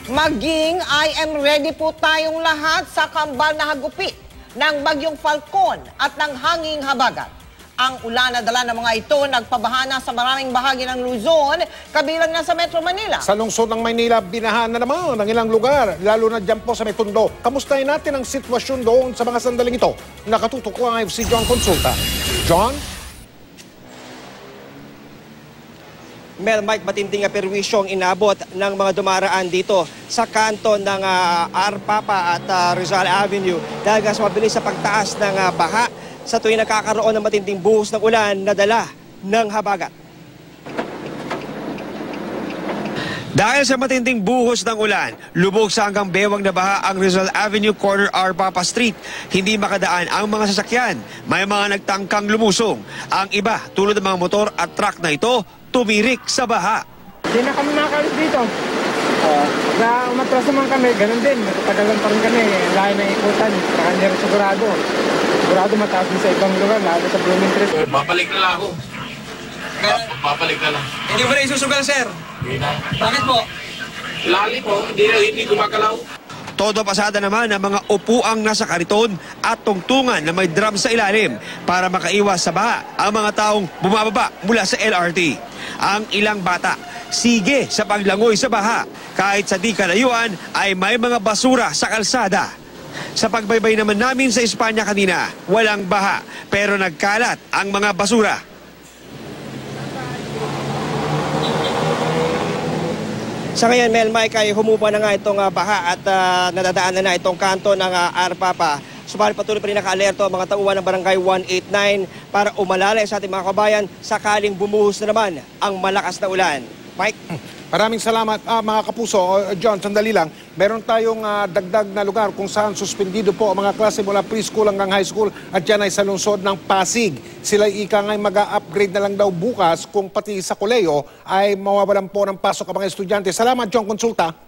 Maging I am ready po tayong lahat sa kambal na hagupit ng bagyong Falcon at ng hanging habagat. Ang ulan na dala ng mga ito nagpabahana sa maraming bahagi ng Luzon, kabilang na sa Metro Manila. Sa lungsod ng Maynila, binahan na naman ng ilang lugar, lalo na dyan po sa may Tondo. Kamustahin natin ang sitwasyon doon sa mga sandaling ito. Nakatutok ko ang si John Consulta. John? Mel, Mike, matinding perwisyong inabot ng mga dumaraan dito sa kanto ng Arpapa at Rizal Avenue dahil sa mabilis sa pagtaas ng baha sa tuwing nagkakaroon ng matinding buhos ng ulan na dala ng habagat. Dahil sa matinding buhos ng ulan, lubog sa hanggang bewang na baha ang Rizal Avenue corner Arpapa Street. Hindi makadaan ang mga sasakyan. May mga nagtangkang lumusong. Ang iba, tulad ng mga motor at truck na ito, tumirik sa baha. Hindi na kami makalis dito. Na umatras naman kami, ganun din. Matagalan pa rin kami. Lahat na ikutan. Saka hindi rin sigurado. Sigurado mataas din sa ibang lugar, lalo sa Blooming Trees. Babalik na lang ako. Babalik na lang. Hindi mo na isusugal, sir? Hindi na. Bakit po? Lali po, hindi gumagalaw. Todo pasada naman ang mga upuang nasa kariton at tungtungan na may drum sa ilalim para makaiwas sa baha ang mga taong bumababa mula sa LRT. Ang ilang bata, sige sa paglangoy sa baha. Kahit sa di kalayuan ay may mga basura sa kalsada. Sa pagbaybay naman namin sa Espanya kanina, walang baha pero nagkalat ang mga basura. Sa ngayon, Mel, Mike, ay humupa na nga itong baha at nadadaanan na itong kanto ng Arpapa. Subalit patuloy pa rin naka-alerto ang mga tauhan ng Barangay 189 para umalalay sa ating mga kabayan sakaling bumuhos na naman ang malakas na ulan. Mike? Maraming salamat mga kapuso. John, sandali lang. Meron tayong dagdag na lugar kung saan suspendido po ang mga klase mula preschool hanggang high school at yan ay sa lungsod ng Pasig. Sila ika ngay mag-upgrade na lang daw bukas kung pati sa koleyo ay mawawalan po ng pasok ang mga estudyante. Salamat, John Consulta.